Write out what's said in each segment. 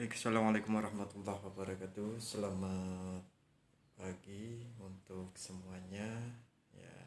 Assalamualaikum warahmatullahi wabarakatuh. Selamat pagi untuk semuanya. Ya,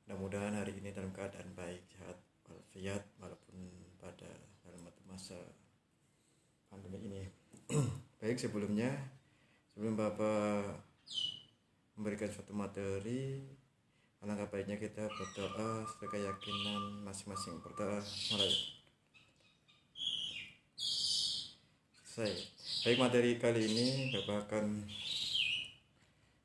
mudah-mudahan hari ini dalam keadaan baik, sehat, walafiat, walaupun pada dalam masa pandemi ini. Baik, sebelum Bapak memberikan suatu materi, alangkah baiknya kita berdoa sesuai keyakinan masing-masing. Berdoa mulai. Baik, materi kali ini Bapak akan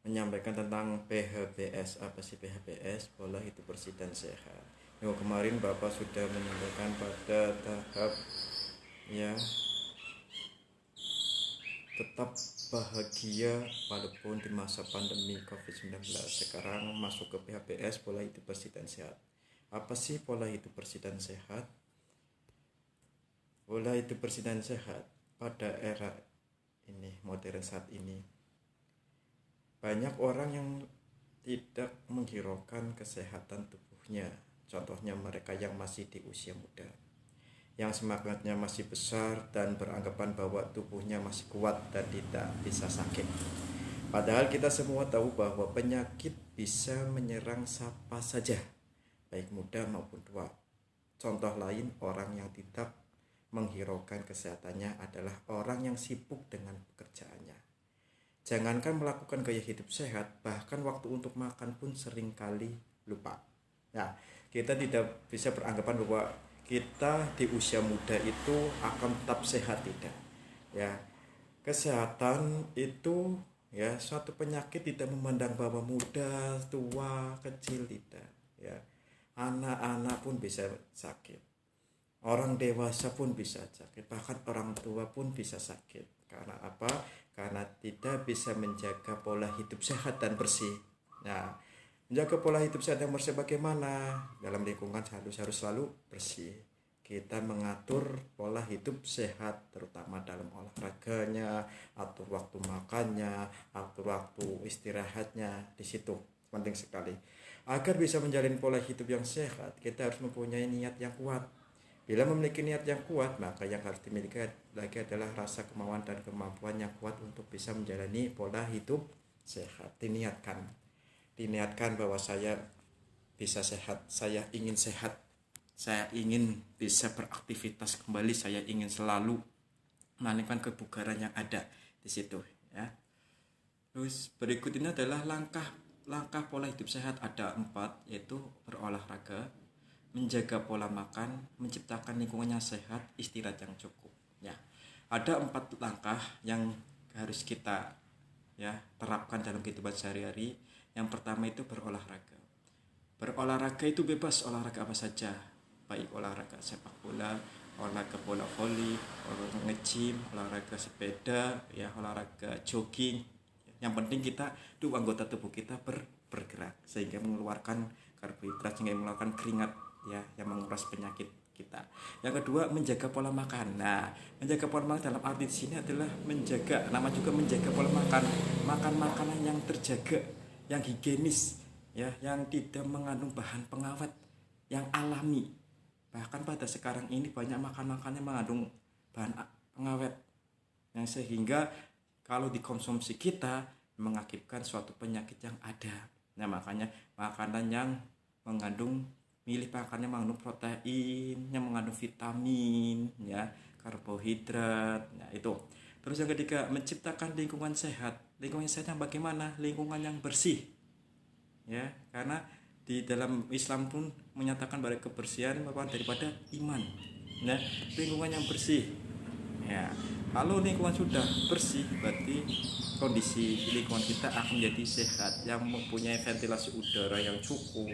menyampaikan tentang PHBS. Apa sih PHBS? Pola hidup bersih dan sehat. Kemarin Bapak sudah menyampaikan pada tahap ya tetap bahagia walaupun di masa pandemi COVID-19. Sekarang masuk ke PHBS, pola hidup bersih dan sehat. Apa sih pola hidup bersih dan sehat? Pola hidup bersih dan sehat pada era ini, modern saat ini, banyak orang yang tidak menghiraukan kesehatan tubuhnya. Contohnya mereka yang masih di usia muda, yang semangatnya masih besar dan beranggapan bahwa tubuhnya masih kuat dan tidak bisa sakit. Padahal kita semua tahu bahwa penyakit bisa menyerang siapa saja, baik muda maupun tua. Contoh lain orang yang tidak menghiraukan kesehatannya adalah orang yang sibuk dengan pekerjaannya. Jangankan melakukan gaya hidup sehat, bahkan waktu untuk makan pun seringkali lupa. Nah, kita tidak bisa beranggapan bahwa kita di usia muda itu akan tetap sehat, tidak. Ya, kesehatan itu ya suatu penyakit tidak memandang bahwa muda, tua, kecil, tidak. Ya, anak-anak pun bisa sakit. Orang dewasa pun bisa sakit, bahkan orang tua pun bisa sakit. Karena apa? Karena tidak bisa menjaga pola hidup sehat dan bersih. Nah, menjaga pola hidup sehat dan bersih bagaimana? Dalam lingkungan harus selalu bersih. Kita mengatur pola hidup sehat, terutama dalam olahraganya, atur waktu makannya, atur waktu istirahatnya. Di situ penting sekali. Agar bisa menjalin pola hidup yang sehat, kita harus mempunyai niat yang kuat. Bila memiliki niat yang kuat, maka yang harus dimiliki lagi adalah rasa kemauan dan kemampuan yang kuat untuk bisa menjalani pola hidup sehat. Diniatkan bahwa saya bisa sehat, saya ingin sehat, saya ingin bisa beraktivitas kembali, saya ingin selalu melanjutkan kebugaran yang ada di situ. Ya. Terus berikut ini adalah langkah pola hidup sehat, ada 4, yaitu berolahraga, menjaga pola makan, menciptakan lingkungan yang sehat, istirahat yang cukup. Ya, ada 4 langkah yang harus kita terapkan dalam kehidupan sehari-hari. Yang pertama itu berolahraga. Berolahraga itu bebas, olahraga apa saja, baik olahraga sepak bola, olahraga bola voli, olahraga nge-gym, olahraga sepeda, ya olahraga jogging. Yang penting kita anggota tubuh kita bergerak sehingga mengeluarkan karbohidrat, sehingga mengeluarkan keringat yang menguras penyakit kita. Yang kedua, menjaga pola makan. Nah, menjaga pola makan dalam arti di sini adalah nama juga menjaga pola makan. Makan makanan yang terjaga, yang higienis, yang tidak mengandung bahan pengawet, yang alami. Bahkan pada sekarang ini banyak makan-makan yang mengandung bahan pengawet, yang sehingga kalau dikonsumsi kita mengakibatkan suatu penyakit yang ada. Nah, makanya makanan yang mengandung protein, yang mengandung vitamin, karbohidrat. Nah, itu. Terus yang ketiga, menciptakan lingkungan sehat. Lingkungan sehat yang bagaimana? Lingkungan yang bersih. Ya, karena di dalam Islam pun menyatakan bahwa kebersihan merupakan daripada iman. Nah, lingkungan yang bersih. Ya, kalau lingkungan sudah bersih, berarti kondisi lingkungan kita akan menjadi sehat, yang mempunyai ventilasi udara yang cukup,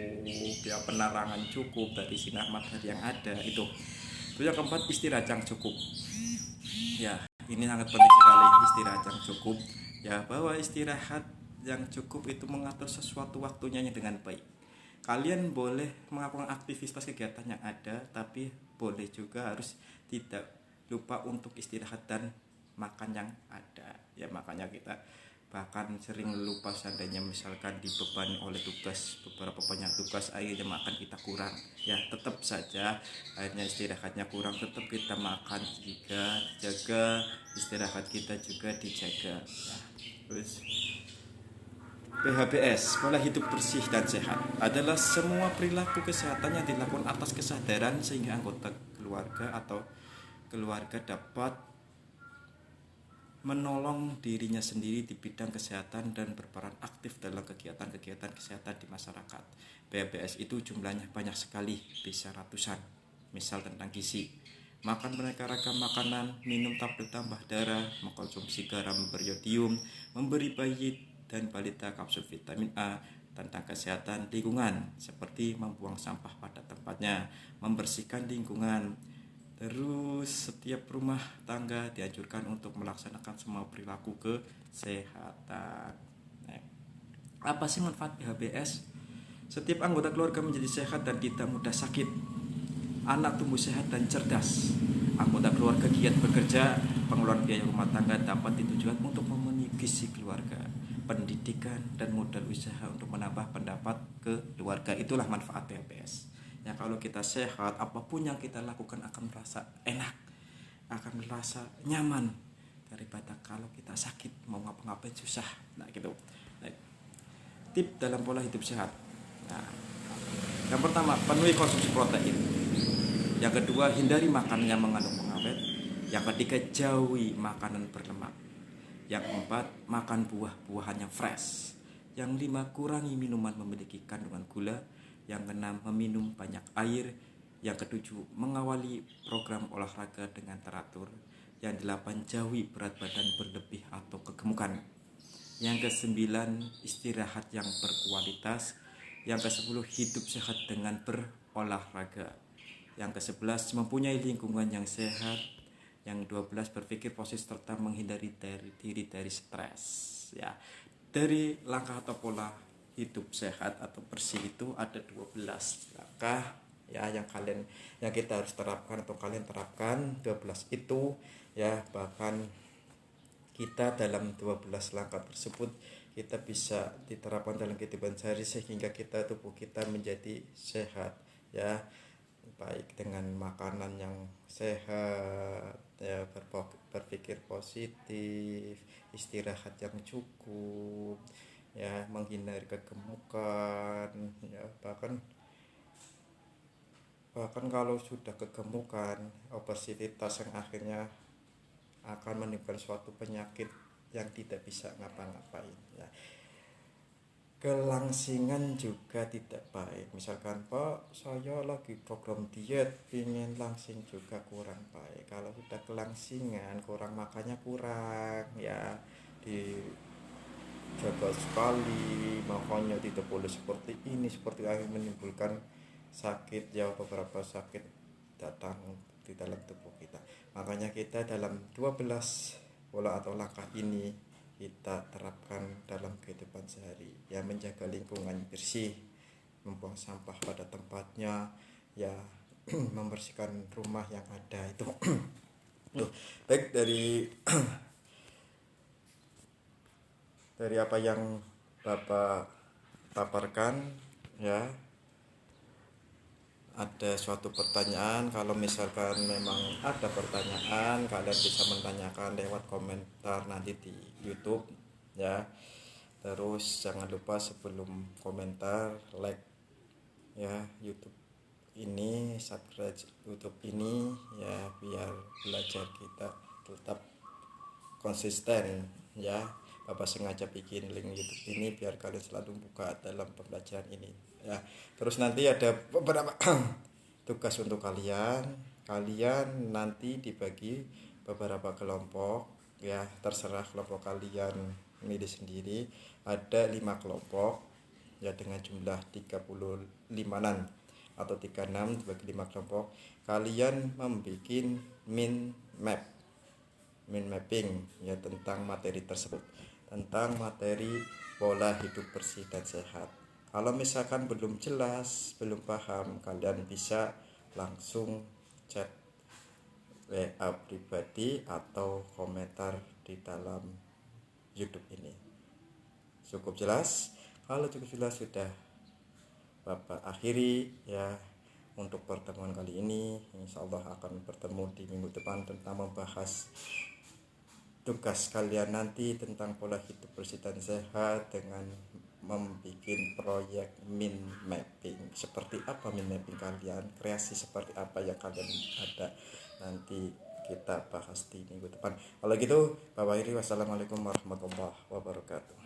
penerangan cukup dari sinar matahari yang ada itu. Terus yang keempat, istirahat yang cukup. Ya, ini sangat penting sekali, istirahat yang cukup. Ya, bahwa istirahat yang cukup itu mengatur sesuatu waktunya dengan baik. Kalian boleh melakukan aktivitas kegiatan yang ada, tapi boleh juga harus tidak lupa untuk istirahat dan makan yang ada. Ya, makanya kita bahkan sering lupa seandainya misalkan dibebani oleh tugas, beberapa banyak tugas, akhirnya makan kita kurang, ya tetap saja akhirnya istirahatnya kurang, tetap kita makan juga jaga, istirahat kita juga dijaga ya. Terus PHBS, pola hidup bersih dan sehat, adalah semua perilaku kesehatan yang dilakukan atas kesadaran sehingga anggota keluarga atau keluarga dapat menolong dirinya sendiri di bidang kesehatan dan berperan aktif dalam kegiatan-kegiatan kesehatan di masyarakat. PHBS itu jumlahnya banyak sekali, bisa ratusan. Misal tentang gizi, makan beraneka ragam makanan, minum tablet tambah darah, mengkonsumsi garam beriodium, memberi bayi dan balita kapsul vitamin A, tentang kesehatan lingkungan seperti membuang sampah pada tempatnya, membersihkan lingkungan. Terus setiap rumah tangga dianjurkan untuk melaksanakan semua perilaku kesehatan. Nah, apa sih manfaat PHBS? Setiap anggota keluarga menjadi sehat dan tidak mudah sakit. Anak tumbuh sehat dan cerdas. Anggota keluarga giat bekerja, pengeluaran biaya rumah tangga dapat ditujukan untuk memenuhi gizi keluarga, pendidikan, dan modal usaha untuk menambah pendapat keluarga. Itulah manfaat PHBS. Ya kalau kita sehat, apapun yang kita lakukan akan merasa enak, akan merasa nyaman, daripada kalau kita sakit mau ngapa-ngapain susah. Nah gitu. Nah, tip dalam pola hidup sehat. Nah, yang pertama, penuhi konsumsi protein. Yang kedua, hindari makanan yang mengandung pengawet. Yang ketiga, jauhi makanan berlemak. Yang keempat, makan buah-buahan yang fresh. Yang lima, kurangi minuman memiliki kandungan gula. Yang keenam, meminum banyak air. Yang ketujuh, mengawali program olahraga dengan teratur. Yang delapan, jauhi berat badan berlebih atau kegemukan. Yang kesembilan, istirahat yang berkualitas. Yang kesepuluh, hidup sehat dengan berolahraga. Yang kesebelas, mempunyai lingkungan yang sehat. Yang 12, berpikir positif serta menghindari diri dari stres. Ya, dari langkah atau pola hidup sehat atau bersih itu ada 12 langkah ya yang kita harus terapkan atau kalian terapkan 12 itu ya. Bahkan kita dalam 12 langkah tersebut kita bisa diterapkan dalam kehidupan sehari sehingga tubuh kita menjadi sehat ya, baik dengan makanan yang sehat ya, berpikir positif, istirahat yang cukup ya, menghindari kegemukan ya. Bahkan kalau sudah kegemukan, obesitas yang akhirnya akan menimbulkan suatu penyakit yang tidak bisa ngapa-ngapain ya. Kelangsingan juga tidak baik. Misalkan, Pak, saya lagi program diet, ingin langsing juga kurang baik. Kalau sudah kelangsingan, kurang makannya kurang ya, dijaga sekali, makanya tidak boleh seperti ini, seperti akhirnya menimbulkan sakit ya, beberapa sakit datang di dalam tubuh kita. Makanya kita dalam 12 pola atau langkah ini kita terapkan dalam kehidupan sehari ya, menjaga lingkungan bersih, membuang sampah pada tempatnya ya, membersihkan rumah yang ada itu. Tuh, baik dari apa yang Bapak paparkan ya, ada suatu pertanyaan. Kalau misalkan memang ada pertanyaan, kalian bisa menanyakan lewat komentar nanti di YouTube ya. Terus jangan lupa sebelum komentar, like ya YouTube ini, subscribe YouTube ini ya, biar belajar kita tetap konsisten ya. Bapak sengaja bikin link YouTube ini biar kalian selalu buka dalam pembelajaran ini ya. Terus nanti ada beberapa tugas untuk kalian nanti dibagi beberapa kelompok ya, terserah kelompok kalian milih sendiri. Ada 5 kelompok ya, dengan jumlah 35an atau 36 dibagi 5 kelompok. Kalian membuat mapping ya tentang materi tersebut, tentang materi pola hidup bersih dan sehat. Kalau misalkan belum jelas, belum paham, kalian bisa langsung chat WA pribadi atau komentar di dalam YouTube ini. cukup jelas? Kalau cukup jelas sudah Bapak akhiri ya untuk pertemuan kali ini. Insya Allah akan bertemu di minggu depan tentang membahas tugas kalian nanti tentang pola hidup bersih dan sehat dengan membuat proyek min mapping. Seperti apa min mapping kalian, kreasi seperti apa yang kalian ada, nanti kita bahas di minggu depan. Kalau gitu Bapak Iri, wassalamualaikum warahmatullahi wabarakatuh.